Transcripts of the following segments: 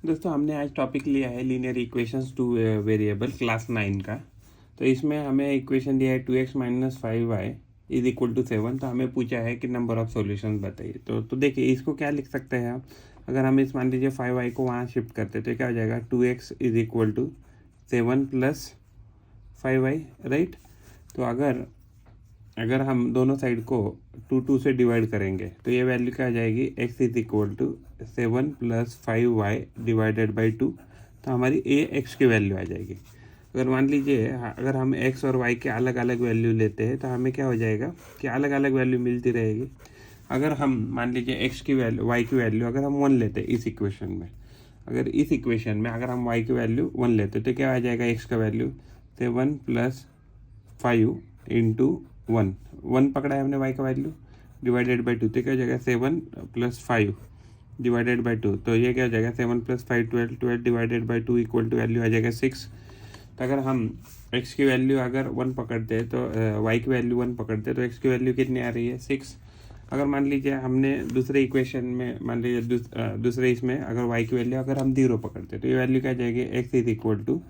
दोस्तों हमने आज टॉपिक लिया है linear equations two variable class 9 का। तो इसमें हमें इक्वेशन दिया है 2x minus 5y is equal to 7। तो हमें पूछा है कि नंबर ऑफ सॉल्यूशंस बताइए। तो देखिए इसको क्या लिख सकते हैं आप। अगर हम इस मान लीजिए 5y को वहाँ शिफ्ट करते तो क्या हो जाएगा 2x is equal to 7 plus 5y, right. तो अगर हम दोनों साइड को 2 से डिवाइड करेंगे तो ये वैल्यू क्या आ जाएगी, x is equal to 7 plus 5y divided by 2। तो हमारी x की वैल्यू आ जाएगी। अगर मान लीजिए अगर हम x और y के अलग अलग वैल्यू लेते हैं तो हमें क्या हो जाएगा कि अलग अलग वैल्यू मिलती रहेगी। अगर हम मान लीजिए x की वैल्यू y की वैल्यू अगर हम 1 लेते हैं इस इक्वेशन में, अगर हम y की वैल्यू 1 लेते तो क्या आ जाएगा x का वैल्यू 7 प्लस 5 इंटू 1 पकड़ा है हमने y का वैल्यू डिवाइडेड बाई 2। तो क्या हो जाएगा 7 प्लस 5 डिवाइडेड बाई 2। तो ये क्या हो जाएगा 7 plus 5 12 divided by 2 equal to value आ जाएगा 6। तो अगर हम x की वैल्यू अगर 1 पकड़ते हैं तो y की वैल्यू 1 पकड़ते हैं तो x की वैल्यू कितनी आ रही है 6। अगर मान लीजिए हमने दूसरे इक्वेशन में मान लीजिए दूसरे इसमें अगर y की वैल्यू अगर हम 0 पकड़ते हैं तो ये वैल्यू क्या आ जाएगी x is equal to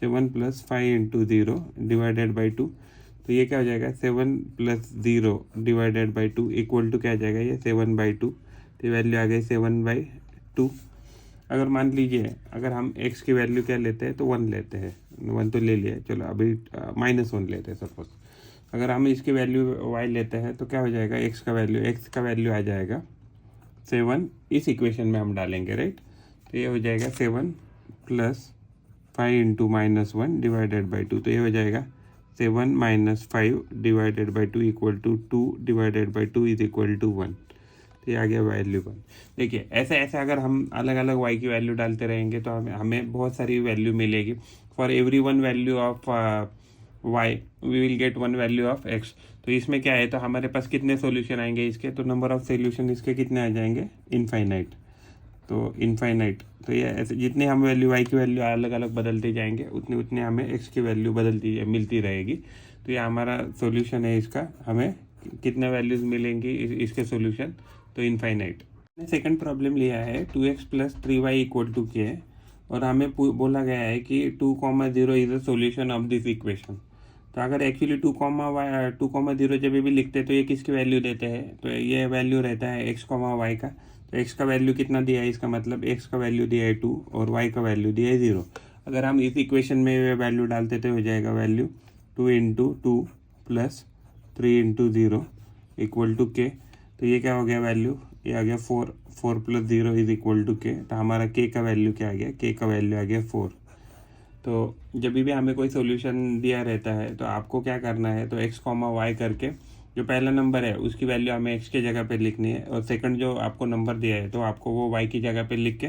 7 plus 5 into 0 divided by 2। तो ये क्या हो जाएगा 7 plus 0 divided by 2 equal to क्या आ जाएगा ये 7 बाई 2। तो वैल्यू आ गई 7 बाई 2। अगर मान लीजिए अगर हम x की वैल्यू क्या लेते हैं तो 1 लेते हैं, 1 तो ले लिया, चलो अभी -1 लेते हैं सपोज। अगर हम इसकी वैल्यू y लेते हैं तो क्या हो जाएगा x का वैल्यू आ जाएगा 7। इस इक्वेशन में हम डालेंगे, राइट। तो ये हो जाएगा 7 प्लस 5 इंटू -1 डिवाइडेड बाई 2। तो ये हो जाएगा 7 minus 5 divided by 2 equal to 2 divided by 2 is equal to 1। तो ये आ गया वैल्यू 1। देखिए ऐसे अगर हम अलग अलग y की वैल्यू डालते रहेंगे तो हमें बहुत सारी वैल्यू मिलेगी। For every 1 value of y we will get 1 value of x। तो इसमें क्या है तो हमारे पास कितने सॉल्यूशन आएंगे इसके, तो नंबर ऑफ सॉल्यूशन इसके कितने आ जाएंगे इनफाइनाइट। तो इनफाइनाइट तो ये ऐसे जितने हम वैल्यू y की वैल्यू अलग अलग बदलते जाएंगे उतने हमें x की वैल्यू मिलती रहेगी। तो ये हमारा सॉल्यूशन है इसका, हमें कितने वैल्यूज मिलेंगी इसके सॉल्यूशन, तो इनफाइनाइट। सेकंड प्रॉब्लम लिया है 2x plus 3y equal to के और हमें बोला गया है कि 2,0 is a solution of this equation. तो अगर एक्चुअली 2,0 जब भी लिखते हैं तो ये किसकी वैल्यू देते हैं, तो ये वैल्यू रहता है x, y का। तो x का वैल्यू कितना दिया है, इसका मतलब x का वैल्यू दिया है 2 और y का वैल्यू दिया है 0। अगर हम इस इक्वेशन में वैल्यू डालते तो हो जाएगा value 2 into 2 plus 3 into 0 equal to k. तो ये क्या हो गया वैल्यू, ये आ गया 4 plus 0 is equal to k. तो हमारा के का वैल्यू क्या आ गया, के का वैल्यू आ गया 4। तो जब भी हमें कोई सॉल्यूशन दिया रहता है तो आपको क्या करना है, तो x, y करके जो पहला नंबर है उसकी वैल्यू हमें x की जगह पे लिखनी है और सेकंड जो आपको नंबर दिया है तो आपको वो y की जगह पे लिख के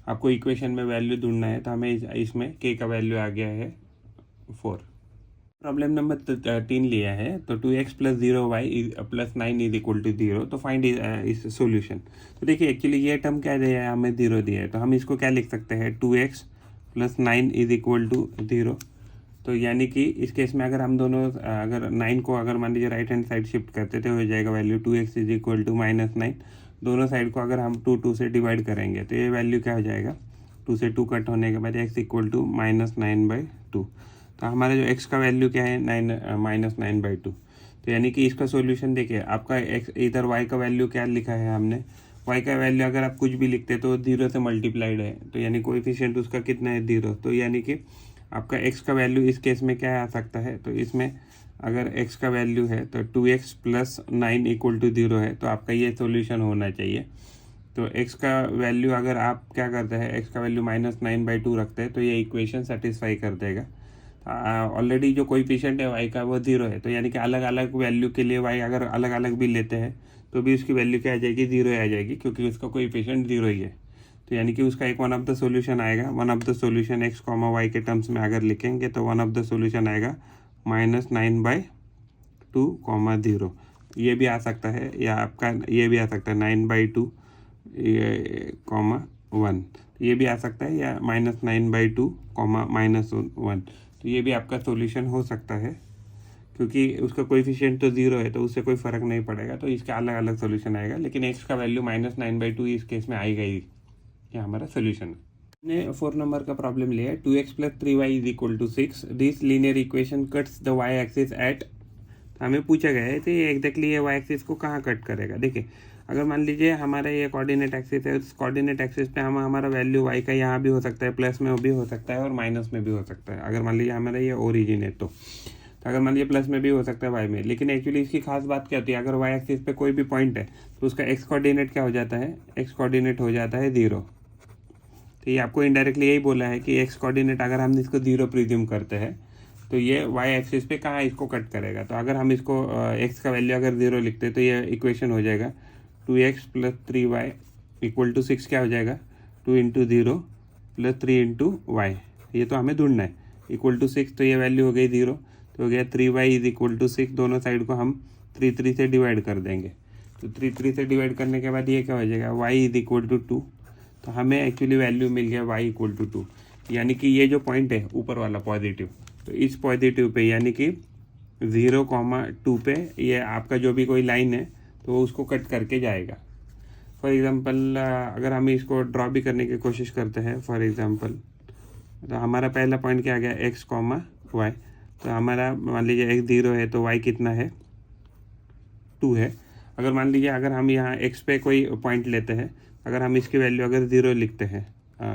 आपको इक्वेशन में वैल्यू ढूंढना है। तो हमें इसमें k का वैल्यू आ गया है 4। प्रॉब्लम नंबर 3 लिया है तो 2x plus 0y plus 9 is equal to 0। तो फाइंड इस सोल्यूशन। तो देखिए एक्चुअली ये टर्म क्या दिया है, हमें 0 दिया है। तो हम इसको क्या लिख सकते हैं 2x plus 9 is equal to 0। तो यानी कि इस केस में अगर हम दोनों अगर 9 को अगर मान लीजिए राइट हैंड साइड शिफ्ट करते तो हो जाएगा value 2x is equal to -9। दोनों साइड को अगर हम 2 से डिवाइड करेंगे तो ये वैल्यू क्या हो जाएगा, 2 से 2 कट होने के बाद x इक्वल टू -9/2। तो हमारा जो x का वैल्यू क्या है -9/2। तो यानी कि इसका सॉल्यूशन देखिए आपका x इधर y का वैल्यू क्या लिखा है हमने, y का वैल्यू अगर आप कुछ भी लिखते तो 0 से मल्टीप्लाइड है। तो यानी कोएफिशिएंट उसका कितना है 0। तो यानी कि आपका x का वैल्यू इस केस में क्या आ सकता है, तो इसमें अगर x का वैल्यू है तो 2x प्लस 9 इक्वल टू 0 है। तो आपका ये सॉल्यूशन होना चाहिए। तो x का वैल्यू अगर आप क्या करते हैं, x का वैल्यू -9/2 रखते हैं तो ये इक्वेशन सेटिस्फाई कर देगा। ऑलरेडी जो कोएफिशिएंट है y का वो 0 है। तो यानी कि अलग अलग वैल्यू के लिए y अगर अलग अलग भी लेते हैं तो भी उसकी वैल्यू क्या आ जाएगी 0 आ जाएगी, क्योंकि उसका कोएफिशिएंट 0 ही है। तो यानी कि उसका एक वन ऑफ द सॉल्यूशन आएगा। One of the solution x, y के टर्म्स में अगर लिखेंगे तो वन ऑफ द सॉल्यूशन आएगा -9/2, 0। ये भी आ सकता है या आपका ये भी आ सकता है 9/2 1। ये भी आ सकता है या -9/2 -1। तो ये भी आपका सॉल्यूशन हो सकता है, क्योंकि उसका कोएफिशिएंट तो 0 है तो उससे कोई फ़र्क नहीं पड़ेगा। तो इसका अलग अलग सॉल्यूशन आएगा, लेकिन x का वैल्यू -9/2 इस केस में आएगा ही। ये हमारा सोल्यूशन है। ने 4 नंबर का प्रॉब्लम लिया है 2x plus 3y is equal to 6 this linear equation cuts the y axis at. हमें पूछा गया है तो ये एग्जैक्टली ये y एक्सिस को कहाँ कट करेगा। देखिए अगर मान लीजिए हमारा ये कोऑर्डिनेट एक्सिस है, उस कोऑर्डिनेट एक्सिस पे हमारा वैल्यू y का यहाँ भी हो सकता है, प्लस में भी हो सकता है और माइनस में भी हो सकता है। अगर मान लीजिए हमारा ये ओरिजिन है तो अगर मान लीजिए प्लस में भी हो सकता है y में, लेकिन एक्चुअली इसकी खास बात क्या होती है, अगर y एक्सिस पे कोई भी पॉइंट है तो उसका x कोऑर्डिनेट क्या हो जाता है, x कोऑर्डिनेट हो जाता है 0। तो ये आपको इनडायरेक्टली यही बोला है कि x कोऑर्डिनेट अगर हम इसको 0 प्रीज्यूम करते हैं तो ये y एक्सिस पे कहाँ इसको कट करेगा। तो अगर हम इसको x का वैल्यू अगर 0 लिखते तो ये इक्वेशन हो जाएगा 2x plus 3y equal to 6 क्या हो जाएगा 2 इंटू 0 प्लस 3 इंटू वाई। ये तो हमें ढूंढना है इक्वल टू 6, तो ये वैल्यू हो गई 0, तो हो गया 3y इज इक्वल टू 6। दोनों साइड को हम 3 से डिवाइड कर देंगे, तो 3 से डिवाइड करने के बाद ये क्या हो जाएगा y इज इक्वल टू 2। तो हमें एक्चुअली वैल्यू मिल गया y इक्वल टू 2, यानी कि ये जो पॉइंट है ऊपर वाला पॉजिटिव, तो इस पॉजिटिव पे यानी कि 0,2 पे ये आपका जो भी कोई लाइन है तो वो उसको कट करके जाएगा। फॉर एग्ज़ाम्पल अगर हम इसको ड्रॉ भी करने की कोशिश करते हैं, फॉर एग्ज़ाम्पल तो हमारा पहला पॉइंट क्या आ गया x, y। तो हमारा मान लीजिए x 0 है तो y कितना है 2 है। अगर मान लीजिए अगर हम यहाँ x पे कोई पॉइंट लेते हैं, अगर हम इसकी वैल्यू अगर 0 लिखते हैं,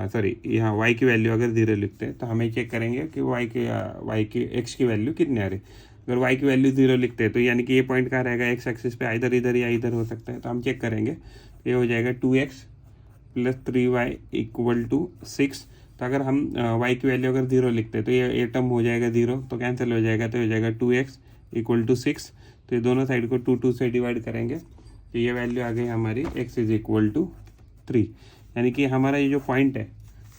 सॉरी यहाँ y की वैल्यू अगर 0 लिखते हैं तो हमें चेक करेंगे कि y की x की वैल्यू कितनी आ रही। अगर y की वैल्यू 0 लिखते हैं तो यानी कि ये पॉइंट कहाँ रहेगा x एक्सिस पे, इधर इधर या इधर हो सकता है। तो हम चेक करेंगे, ये हो जाएगा 2x plus 3y equal to 6। तो अगर हम y की वैल्यू अगर 0 लिखते हैं तो ये टर्म हो जाएगा 0, तो कैंसिल हो जाएगा, तो हो जाएगा 2x इक्वल टू 6। तो ये दोनों साइड को 2 से डिवाइड करेंगे तो ये वैल्यू आ गई हमारी x इज इक्वल टू 3। यानी कि हमारा ये जो पॉइंट है,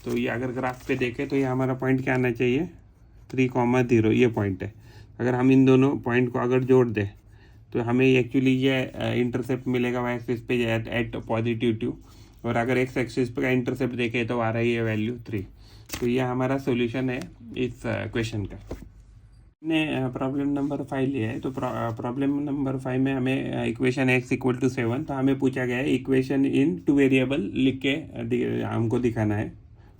तो ये अगर ग्राफ पे देखें तो ये हमारा पॉइंट क्या आना चाहिए 3,0, ये पॉइंट है। अगर हम इन दोनों पॉइंट को अगर जोड़ दें तो हमें एक्चुअली ये इंटरसेप्ट मिलेगा y एक्सिस पे एट पॉजिटिव 2, और अगर x एक्सिस पे का इंटरसेप्ट देखें तो आ रही है वैल्यू 3। तो ये हमारा सॉल्यूशन है इस क्वेश्चन का। हमने प्रॉब्लम नंबर 5 लिया है, तो प्रॉब्लम नंबर 5 में हमें इक्वेशन x इक्वल टू 7, तो हमें पूछा गया है इक्वेशन इन 2 वेरिएबल लिख के हमको दिखाना है।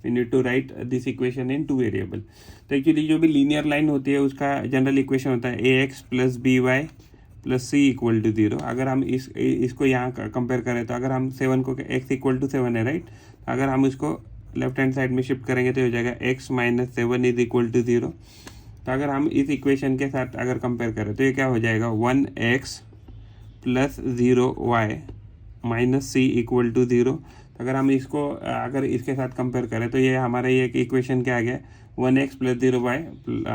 We need to write this equation in 2 variable. तो एक्चुअली जो भी लीनियर लाइन होती है उसका जनरल इक्वेशन होता है ax plus by plus c equal to 0। अगर हम इसको यहाँ कंपेयर करें तो अगर हम 7 को x इक्वल टू 7 है राइट, अगर हम इसको लेफ्ट हैंड साइड में शिफ्ट करेंगे तो हो जाएगा x minus 7 is equal to 0। तो अगर हम इस इक्वेशन के साथ अगर कंपेयर करें तो ये क्या हो जाएगा 1x plus 0y minus c equal to 0। तो अगर हम इसको अगर इसके साथ कंपेयर करें तो ये हमारा ये इक्वेशन क्या आ गया 1x plus 0y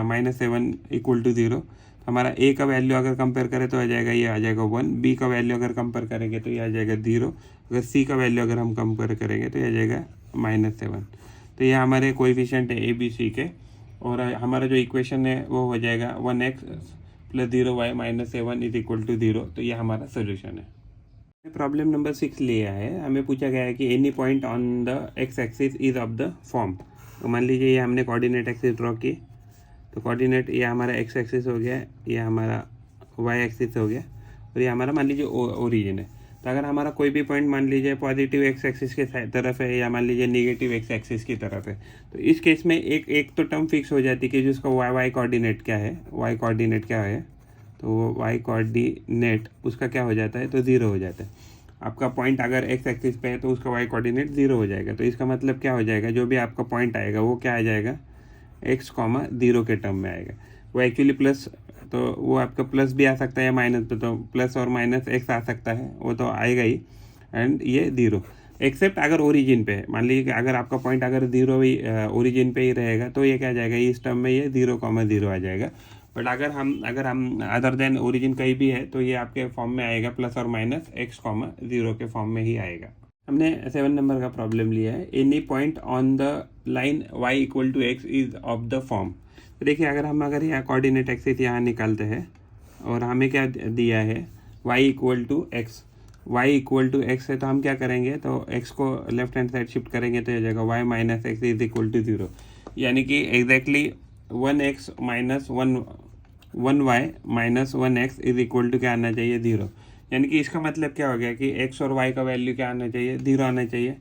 minus 7 equal to 0। हमारा a का वैल्यू अगर कंपेयर करें तो आ जाएगा ये आ जाएगा 1, b का वैल्यू अगर कंपेयर करेंगे तो ये आ जाएगा 0, अगर c का वैल्यू अगर हम कंपेयर करेंगे तो ये आ जाएगा माइनस 7। तो ये हमारे कोएफिशिएंट है a b c के, और हमारा जो इक्वेशन है वो हो जाएगा 1x plus 0y minus 7 is equal to 0। तो ये हमारा सोल्यूशन है। प्रॉब्लम नंबर 6 लिया है, हमें पूछा गया है कि any point on the x axis is of the form. तो मान लीजिए ये हमने कोऑर्डिनेट एक्सिस ड्रॉ की, तो कोऑर्डिनेट ये हमारा x एक्सिस हो गया, ये हमारा y एक्सिस हो गया, और ये हमारा मान लीजिए ओरिजिन है। तो अगर हमारा कोई भी पॉइंट मान लीजिए पॉजिटिव x एक्सिस के तरफ है या मान लीजिए नेगेटिव x एक्सिस की तरफ है, तो इस केस में एक तो टर्म फिक्स हो जाती है कि जिसका y कोऑर्डिनेट क्या है, y कोऑर्डिनेट क्या है, तो वो y कोऑर्डिनेट उसका क्या हो जाता है तो 0 हो जाता है। आपका पॉइंट अगर x एक्सिस पे है तो उसका y कोऑर्डिनेट 0 हो जाएगा। तो इसका मतलब क्या हो जाएगा, जो भी आपका पॉइंट आएगा वो क्या आ जाएगा x, 0 के टर्म में आएगा। वो एक्चुअली प्लस, तो वो आपका प्लस भी आ सकता है या माइनस पे, तो प्लस और माइनस x आ सकता है, वो तो आएगा ही, एंड ये 0 एक्सेप्ट अगर ओरिजिन पे है। मान लीजिए कि अगर आपका पॉइंट अगर 0 ही ओरिजिन पे ही रहेगा तो ये क्या आ जाएगा, इस टर्म में ये 0,0 आ जाएगा। बट अगर हम अदर देन ओरिजिन कहीं भी है तो ये आपके फॉर्म में आएगा प्लस और माइनस x, 0 के फॉर्म में ही आएगा। हमने 7 नंबर का प्रॉब्लम लिया है, any point on the line y equal to x is of the form. तो देखिए अगर यहाँ कोऑर्डिनेट एक्सिस यहाँ निकालते हैं और हमें क्या दिया है y equal to x, y equal to x है, तो हम क्या करेंगे, तो x को लेफ्ट हैंड साइड शिफ्ट करेंगे तो हो जाएगा y minus x is equal to 0। यानी कि exactly 1x minus 1y minus 1x is equal to क्या आना चाहिए 0। यानी कि इसका मतलब क्या हो गया कि x और y का वैल्यू क्या आना चाहिए 0 आना चाहिए।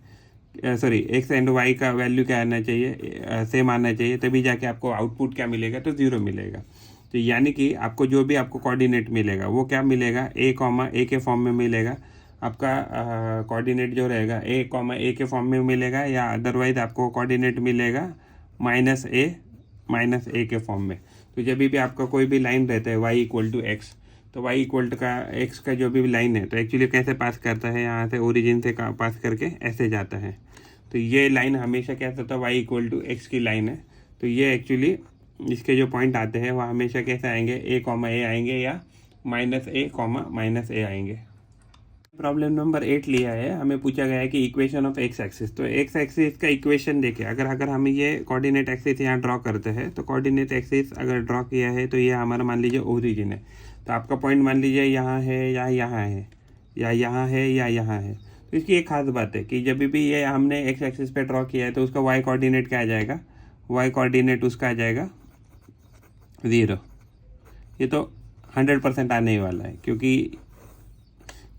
सॉरी एक्स एंड वाई का वैल्यू क्या आना चाहिए, सेम आना चाहिए, तभी जाके आपको आउटपुट क्या मिलेगा, तो 0 मिलेगा। तो यानी कि आपको जो भी आपको कोऑर्डिनेट मिलेगा वो क्या मिलेगा, ए के फॉर्म में मिलेगा। आपका कोऑर्डिनेट जो रहेगा ए के फॉर्म में मिलेगा, या अदरवाइज आपको कोऑर्डिनेट मिलेगा माइनस ए के फॉर्म में। तो जब भी आपका कोई भी लाइन रहता है y इक्वल टू एक्स, तो y इक्वल टू का x का जो भी लाइन है तो एक्चुअली कैसे पास करता है, यहाँ से ओरिजिन से पास करके ऐसे जाता है। तो ये लाइन हमेशा कैसा होता है, y इक्वल टू एक्स की लाइन है। तो ये एक्चुअली इसके जो पॉइंट आते हैं वह हमेशा कैसे आएंगे, a आएंगे या माइनस ए आएंगे। प्रॉब्लम नंबर 8 लिया है, हमें पूछा गया है कि इक्वेशन ऑफ एक्स एक्सिस। तो एक्स एक्सिस का इक्वेशन देखिए, अगर हम ये कोऑर्डिनेट एक्सिस यहाँ ड्रॉ करते हैं, तो कोऑर्डिनेट एक्सिस अगर ड्रॉ किया है तो ये हमारा मान लीजिए ओरिजिन है। तो आपका पॉइंट मान लीजिए यहाँ है या यहाँ है या यहाँ है या यहाँ है। तो इसकी एक खास बात है कि जब भी ये हमने एक्स एक्सिस पे ड्रॉ किया है तो उसका वाई कोऑर्डिनेट क्या आ जाएगा, वाई कोऑर्डिनेट उसका आ जाएगा 0। ये तो 100% आने ही वाला है, क्योंकि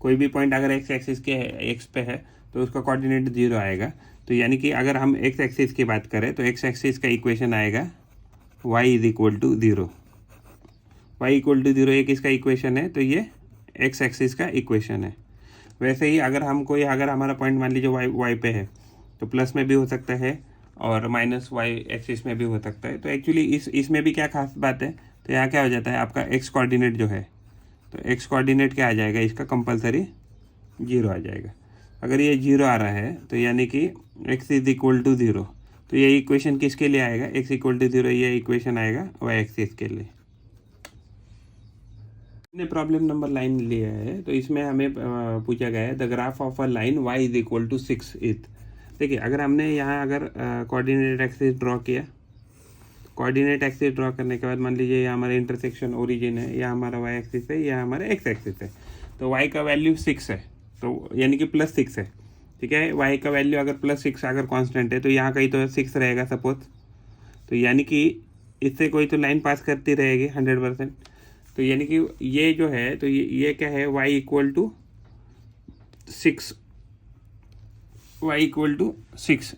कोई भी पॉइंट अगर एक्स एक्सिस के एक्स पे है तो उसका कोऑर्डिनेट 0 आएगा। तो यानी कि अगर हम एक्स एक्सिस की बात करें तो एक्स एक्सिस का इक्वेशन आएगा y is equal to 0। Y equal to 0 एक इसका इक्वेशन है, तो ये एक्स एक्सिस का इक्वेशन है। वैसे ही अगर हमारा पॉइंट मान लीजिए वाई पे है तो प्लस में भी हो सकता है और माइनस वाई एक्सिस में भी हो सकता है। तो एक्चुअली इसमें भी क्या खास बात है, तो यहाँ क्या हो जाता है, आपका एक्स कोऑर्डिनेट जो है, तो एक्स कोऑर्डिनेट क्या आ जाएगा, इसका कंपलसरी 0 आ जाएगा। अगर ये 0 आ रहा है तो यानी कि x इज इक्वल टू 0। तो ये इक्वेशन किसके लिए आएगा, x इक्वल टू 0, ये इक्वेशन आएगा y एक्सिस के लिए। हमने प्रॉब्लम नंबर 9 लिया है, तो इसमें हमें पूछा गया है the graph of a line y is equal to 6 इथ। देखिए, अगर हमने यहाँ अगर कोऑर्डिनेट एक्सिस ड्रॉ किया, कोऑर्डिनेट एक्सिस ड्रॉ करने के बाद मान लीजिए ये हमारा इंटरसेक्शन ओरिजिन है, या हमारा वाई एक्सिस है, या हमारा एक्स एक्सिस है। तो वाई का वैल्यू 6 है, तो यानी कि +6 है। ठीक है, वाई का वैल्यू अगर +6 अगर कांस्टेंट है तो यहाँ कहीं तो 6 रहेगा सपोज। तो यानी कि इससे कोई तो लाइन पास करती रहेगी 100%। तो यानी कि ये जो है, तो ये क्या है, y equal to 6, y equal to 6,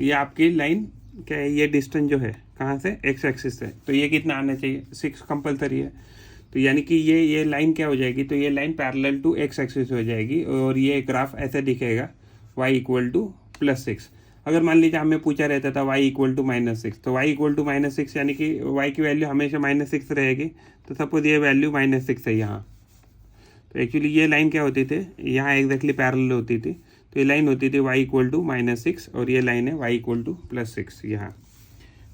ये आपकी लाइन क्या है, ये डिस्टेंस जो है कहाँ से, एक्स एक्सिस से। तो ये कितना आना चाहिए, 6 कंपलसरी है। तो यानी कि ये लाइन क्या हो जाएगी, तो ये line parallel to x axis हो जाएगी, और ये ग्राफ ऐसे दिखेगा y इक्वल टू +6। अगर मान लीजिए हमें पूछा रहता था y इक्वल टू -6, तो y इक्वल टू -6 यानी कि y की वैल्यू हमेशा -6 रहेगी। तो सपोज ये वैल्यू -6 है यहाँ, तो एक्चुअली ये लाइन क्या होती थी, यहाँ एग्जैक्टली पैरेलल होती थी। तो ये लाइन होती थी y इक्वल टू -6, और ये लाइन है y इक्वल टू +6 यहाँ।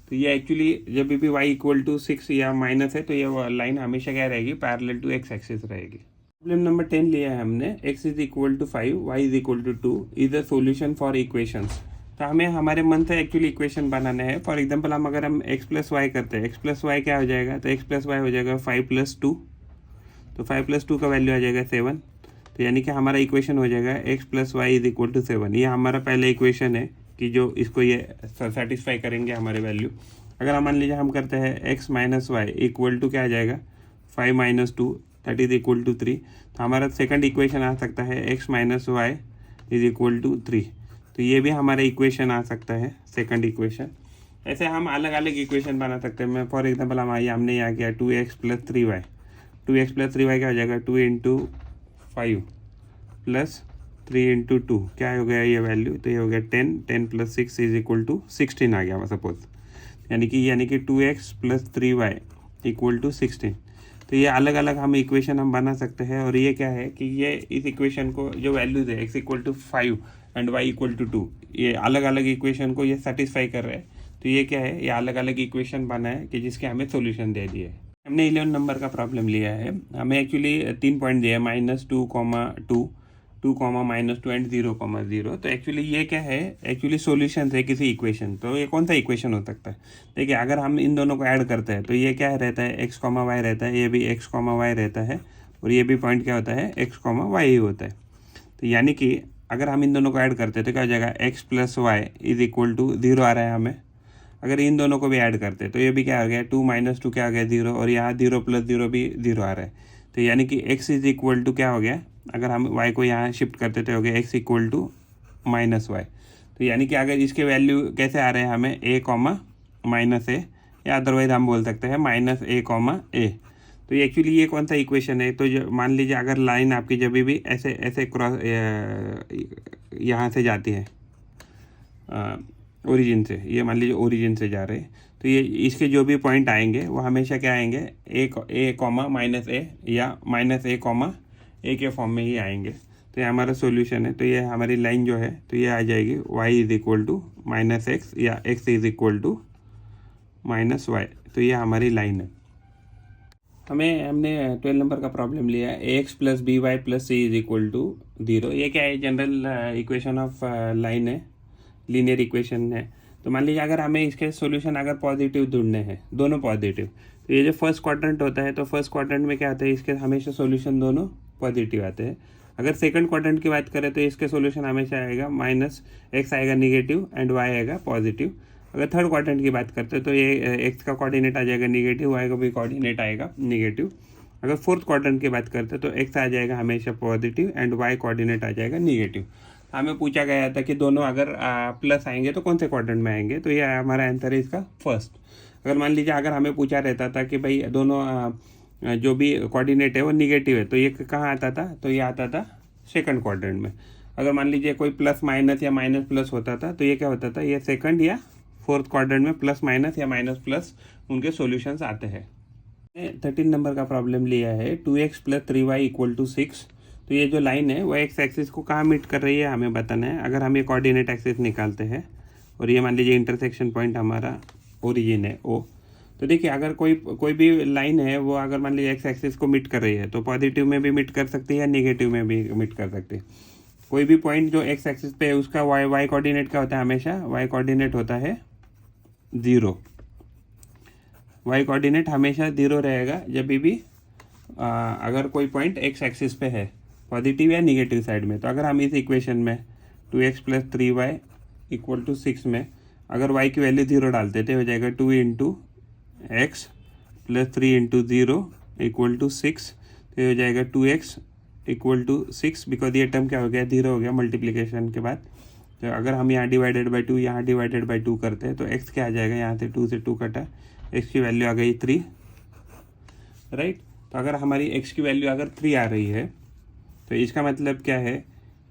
तो ये एक्चुअली जब भी y इक्वल टू 6 या माइनस है तो ये लाइन हमेशा क्या रहेगी, पैरेलल टू एक्स एक्सिस रहेगी। प्रॉब्लम नंबर 10 लिया है हमने, x is equal to 5, y is equal to 2 is the solution for equations. तो हमें हमारे मन से एक्चुअली इक्वेशन बनाना है। फॉर एग्जांपल अगर हम x प्लस वाई करते हैं, x प्लस वाई क्या हो जाएगा, तो x प्लस वाई हो जाएगा 5 + 2। तो 5 + 2 का वैल्यू आ जाएगा 7। तो यानी कि हमारा इक्वेशन हो जाएगा x plus y is equal to 7। ये हमारा पहला इक्वेशन है कि जो इसको ये सेटिस्फाई करेंगे हमारे वैल्यू। अगर हम मान लीजिए हम करते हैं x minus y equal to क्या आ जाएगा, 5 - 2 दैट इज इक्वल टू 3। तो हमारा सेकंड इक्वेशन आ सकता है x minus y is equal to 3। तो ये भी हमारा इक्वेशन आ सकता है, सेकंड इक्वेशन। ऐसे हम अलग अलग इक्वेशन बना सकते हैं। मैं फॉर एग्जांपल हमने यहाँ किया 2x + 3y। 2x + 3y क्या हो जाएगा, 2 × 5 + 3 × 2 क्या हो गया ये वैल्यू, तो ये हो गया 10। 10 + 6 इज इक्वल टू 16 आ गया सपोज। यानी कि 2x + 3y इक्वल टू 16। तो ये अलग अलग हम इक्वेशन हम बना सकते हैं। और ये क्या है कि ये इस इक्वेशन को जो वैल्यूज है x equal to 5 and y equal to 2, ये अलग अलग इक्वेशन को ये सेटिस्फाई कर रहे हैं। तो ये क्या है, ये अलग अलग इक्वेशन बना है कि जिसके हमें सोल्यूशन दे दिए। हमने 11 नंबर का प्रॉब्लम लिया है। हमें एक्चुअली 3 पॉइंट दिए, -2, -2, 2, -2 एंड 0, 0। तो एक्चुअली ये क्या है, एक्चुअली सॉल्यूशन है किसी इक्वेशन। तो ये कौन सा इक्वेशन हो सकता है, देखिए अगर हम इन दोनों को ऐड करते हैं तो ये क्या रहता है, x, y रहता है, ये भी x, y रहता है, और ये भी पॉइंट क्या होता है, x, y ही होता है। तो यानी कि अगर हम इन दोनों को ऐड करते हैं तो क्या हो जाएगा, x + y is equal to 0 आ रहा है हमें। अगर इन दोनों को भी ऐड करते हैं तो ये भी क्या हो गया, 2 - 2 क्या हो गया, 0, और यहाँ 0 + 0 भी 0 आ रहा है। तो यानी कि x इज इक्वल टू क्या हो गया, अगर हम y को यहाँ शिफ्ट करते तो हो गया x इक्वल टू -y। तो यानी कि अगर इसके वैल्यू कैसे आ रहे हैं हमें a कॉमा माइनस ए, या अदरवाइज हम बोल सकते हैं माइनस ए कॉमा ए। तो ये एक्चुअली ये कौन सा इक्वेशन है, तो जो मान लीजिए अगर लाइन आपकी जब भी ऐसे ऐसे क्रॉस यहाँ से जाती है ओरिजिन से, ये मान लीजिए ओरिजिन से जा रहे हैं, तो ये इसके जो भी पॉइंट आएंगे वो हमेशा क्या आएंगे, ए कॉमा माइनस ए या माइनस ए कॉमा ए के फॉर्म में ही आएंगे। तो ये हमारा सॉल्यूशन है। तो ये हमारी लाइन जो है तो ये आ जाएगी y is equal to minus x या x is equal to minus y. तो ये हमारी लाइन है। हमने 12 नंबर का प्रॉब्लम लिया है, ax plus b y plus c is equal to 0। ये क्या है, जनरल इक्वेशन ऑफ लाइन है, लीनियर इक्वेशन है। तो मान लीजिए अगर हमें इसके सॉल्यूशन अगर पॉजिटिव ढूंढने हैं, दोनों पॉजिटिव, तो ये जो फर्स्ट क्वाड्रेंट होता है तो फर्स्ट क्वाड्रेंट में क्या आता है, इसके हमेशा सॉल्यूशन दोनों पॉजिटिव आते हैं। अगर सेकंड क्वाड्रेंट की बात करें तो इसके सॉल्यूशन हमेशा आएगा माइनस एक्स आएगा निगेटिव एंड वाई आएगा पॉजिटिव। अगर थर्ड क्वाड्रेंट की बात करते हैं तो ये एक्स का कोऑर्डिनेट आ जाएगा निगेटिव, वाई का भी कोऑर्डिनेट आएगा निगेटिव। अगर फोर्थ क्वाड्रेंट की बात करते हैं तो एक्स आ जाएगा हमेशा पॉजिटिव एंड वाई कोऑर्डिनेट आ जाएगा निगेटिव। हमें पूछा गया था कि दोनों अगर प्लस आएंगे तो कौन से क्वाड्रेंट में आएंगे, तो ये हमारा आंसर है इसका फर्स्ट। अगर मान लीजिए अगर हमें पूछा रहता था कि भाई दोनों जो भी कोऑर्डिनेट है वो निगेटिव है, तो ये कहाँ आता था, तो ये आता था सेकंड क्वाड्रेंट में। अगर मान लीजिए कोई प्लस माइनस या माइनस प्लस होता था तो ये क्या होता था, ये सेकंड या फोर्थ क्वाड्रेंट में प्लस माइनस या माइनस प्लस उनके सॉल्यूशंस आते हैं। 13 नंबर का प्रॉब्लम लिया है 2x plus 3y equal to 6। तो ये जो लाइन है वो एक्स एक्सिस को कहाँ मीट कर रही है हमें बताना है। अगर हम ये कोऑर्डिनेट एक्सिस निकालते हैं और ये मान लीजिए इंटरसेक्शन पॉइंट हमारा ओरिजिन है ओ, तो देखिए अगर कोई भी लाइन है वो अगर मान लीजिए एक्स एक्सिस को मीट कर रही है तो पॉजिटिव में भी मीट कर सकती है या निगेटिव में भी मीट कर सकती है। कोई भी पॉइंट जो एक्स एक्सिस पे है उसका वाई कोऑर्डिनेट क्या होता है, हमेशा वाई कोऑर्डिनेट होता है 0। वाई कोऑर्डिनेट हमेशा 0 रहेगा जब भी अगर कोई पॉइंट एक्स एक्सिस पे है पॉजिटिव या निगेटिव साइड में। तो अगर हम इस इक्वेशन में 2x plus 3y equal to 6 में अगर y की वैल्यू 0 डालते थे, हो जाएगा 2 into x plus 3 into 0 equal to 6। तो ये हो जाएगा 2x इक्वल टू 6, बिकॉज ये टर्म क्या हो गया, 0 हो गया मल्टीप्लिकेशन के बाद। तो अगर हम यहाँ डिवाइडेड बाई 2 यहाँ डिवाइडेड बाई 2 करते हैं तो x क्या आ जाएगा, यहाँ से 2 से 2 कटा, x की वैल्यू आ गई 3, राइट। तो अगर हमारी x की वैल्यू अगर 3 आ रही है तो इसका मतलब क्या है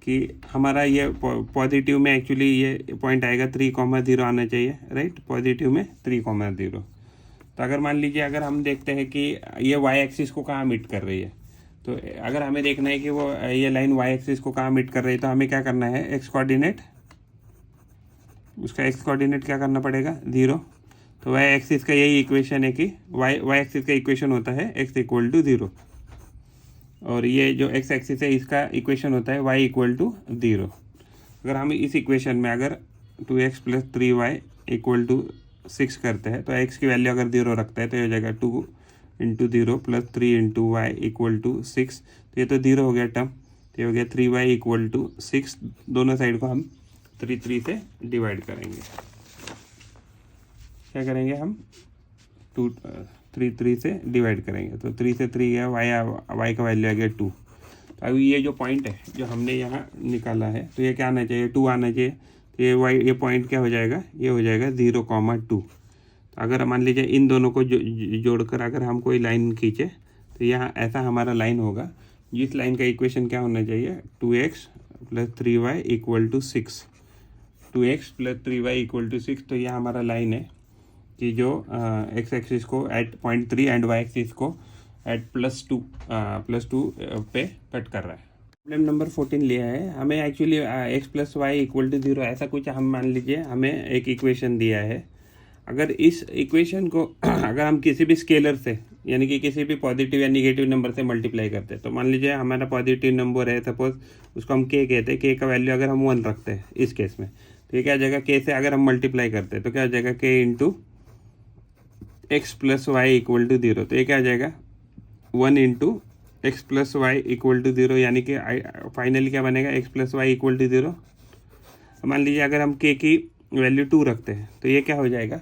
कि हमारा ये पॉजिटिव में एक्चुअली ये पॉइंट आएगा 3,0 आना चाहिए, राइट, पॉजिटिव में 3,0। तो अगर मान लीजिए अगर हम देखते हैं कि ये y एक्सिस को कहाँ मीट कर रही है, तो अगर हमें देखना है कि वो ये लाइन y एक्सिस को कहाँ मीट कर रही है तो हमें क्या करना है, x कोऑर्डिनेट, उसका x कोऑर्डिनेट क्या करना पड़ेगा 0। तो y एक्सिस का यही इक्वेशन है कि y एक्सिस का इक्वेशन होता है x इक्वल टू 0, और ये जो x एक्सिस है इसका इक्वेशन होता है y इक्वल टू 0। अगर हम इस इक्वेशन में अगर 2x plus 3y equal to 6 करते हैं तो x की वैल्यू अगर 0 रखता है तो ये हो जाएगा 2 into 0 plus 3 into y equal to 6। तो ये तो 0 हो गया टर्म, तो ये हो गया 3y इक्वल टू 6। दोनों साइड को हम 3 से डिवाइड करेंगे। क्या करेंगे हम 3 से डिवाइड करेंगे, तो 3 से 3 गया, वाई का वैल्यू आ गया 2। तो अभी ये जो पॉइंट है जो हमने यहाँ निकाला है तो ये क्या आना चाहिए, 2 आना चाहिए। तो ये पॉइंट क्या हो जाएगा, ये हो जाएगा 0,2। तो अगर मान लीजिए इन दोनों को जोड़कर अगर हम कोई लाइन खींचे तो यहाँ ऐसा हमारा लाइन होगा, जिस लाइन का इक्वेशन क्या होना चाहिए, 2x plus 3y equal to 6। 2x plus 3y equal to 6। तो यह हमारा लाइन है कि जो x एक्सिस को एट 0.3 एंड y एक्सिस को एट +2 पे कट कर रहा है। प्रॉब्लम नंबर 14 लिया है हमें, actually x plus y equal to 0 ऐसा कुछ हम मान लीजिए हमें एक इक्वेशन दिया है। अगर इस इक्वेशन को अगर हम किसी भी स्केलर से यानी कि किसी भी पॉजिटिव या निगेटिव नंबर से मल्टीप्लाई करते हैं, तो मान लीजिए हमारा पॉजिटिव नंबर है, सपोज उसको हम k कहते हैं, k का वैल्यू अगर हम 1 रखते हैं इस केस में, तो ये क्या हो जाएगा, k से अगर हम मल्टीप्लाई करते हैं तो क्या हो जाएगा, k into x plus y equal to 0। तो ये क्या आ जाएगा 1 into x plus y equal to 0, यानी कि फाइनली क्या बनेगा, x plus y equal to 0। मान लीजिए अगर हम k की वैल्यू 2 रखते हैं तो ये क्या हो जाएगा,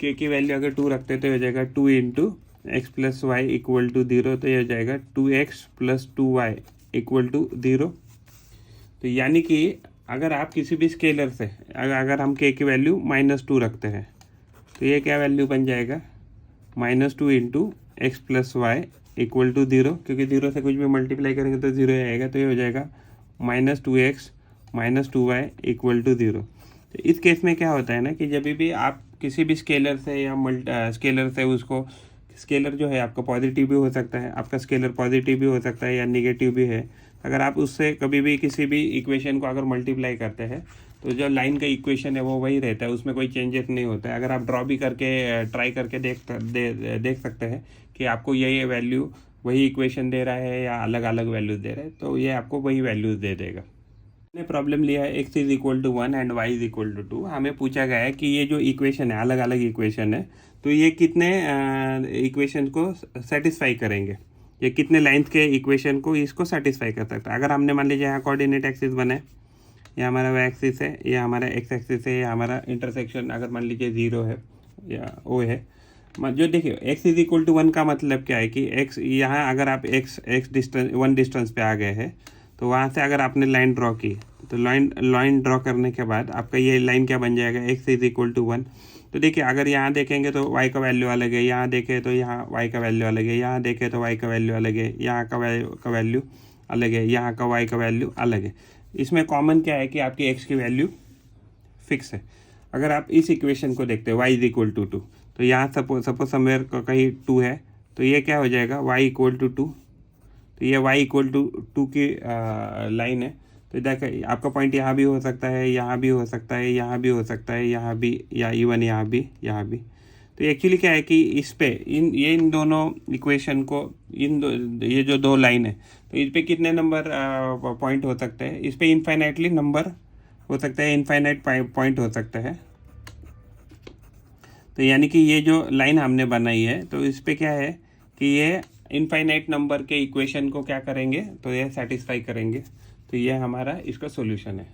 k की वैल्यू अगर 2 रखते हैं तो हो जाएगा 2 into x plus y equal to 0। तो ये हो जाएगा 2x plus 2y equal to 0। तो यानी कि अगर आप किसी भी स्केलर से अगर हम k की वैल्यू -2 रखते हैं तो ये क्या वैल्यू बन जाएगा, -2 into x plus y equal to 0, क्योंकि 0 से कुछ भी मल्टीप्लाई करेंगे तो 0 आएगा, तो ये हो जाएगा -2x -2y इक्वल टू 0। तो इस केस में क्या होता है ना कि जब भी आप किसी भी स्केलर से या स्केलर से उसको, स्केलर जो है आपका पॉजिटिव भी हो सकता है, आपका स्केलर पॉजिटिव भी हो सकता है या निगेटिव भी है, अगर आप उससे कभी भी किसी भी इक्वेशन को अगर मल्टीप्लाई करते हैं तो जो लाइन का इक्वेशन है वो वही रहता है, उसमें कोई चेंजेस नहीं होता है। अगर आप ड्रॉ भी करके ट्राई करके देख सकते हैं कि आपको ये वैल्यू वही इक्वेशन दे रहा है या अलग अलग वैल्यूज दे रहा है, तो ये आपको वही वैल्यूज दे देगा। हमने प्रॉब्लम लिया है x is equal to 1 and y is equal to 2। हमें पूछा गया है कि ये जो इक्वेशन है, अलग अलग इक्वेशन है, तो ये कितने इक्वेशन को सेटिस्फाई करेंगे, ये कितने लाइन्स के इक्वेशन को इसको सेटिस्फाई कर सकता है। अगर हमने मान लीजिए यहाँ कोऑर्डिनेट एक्सिस बनाए, ये हमारा वाई एक्सिस है, ये हमारा एक्स एक्सिस है, ये हमारा इंटरसेक्शन अगर मान लीजिए 0 है या O है, जो देखिए x इज इक्वल टू 1 का मतलब क्या है कि x यहाँ अगर आप x डिस्टेंस 1 डिस्टेंस पे आ गए हैं तो वहाँ से अगर आपने लाइन ड्रॉ की तो लाइन ड्रॉ करने के बाद आपका ये लाइन क्या बन जाएगा, x इज इक्वल टू 1। तो देखिए अगर यहाँ देखेंगे तो y का वैल्यू अलग है, यहाँ देखें तो यहाँ y का वैल्यू अलग है, यहाँ देखें तो y का वैल्यू अलग है, यहाँ का वैल्यू अलग है, यहाँ का y का वैल्यू अलग है। इसमें कॉमन क्या है कि आपकी x की वैल्यू फिक्स है। अगर आप इस इक्वेशन को देखते हैं y इज इक्वल टू 2, तो यहाँ सपोज समवेयर कहीं 2 है, तो ये क्या हो जाएगा y इक्वल टू 2, तो ये y इक्वल टू 2 की लाइन है। तो देखिए आपका पॉइंट यहाँ भी हो सकता है, यहाँ भी हो सकता है, यहाँ भी हो सकता है, यहाँ भी, या इवन यहाँ भी, यहाँ भी। तो एक्चुअली क्या है कि इस पे इन दोनों इक्वेशन को, ये जो दो लाइन है, तो इस पे कितने नंबर पॉइंट हो सकते हैं, इस पे इनफाइनाइटली नंबर हो सकता है, इनफाइनाइट पॉइंट हो सकता है। तो यानी कि ये जो लाइन हमने बनाई है तो इस पे क्या है कि ये इनफाइनाइट नंबर के इक्वेशन को क्या करेंगे, तो ये सेटिस्फाई करेंगे। तो ये हमारा इसका सॉल्यूशन है।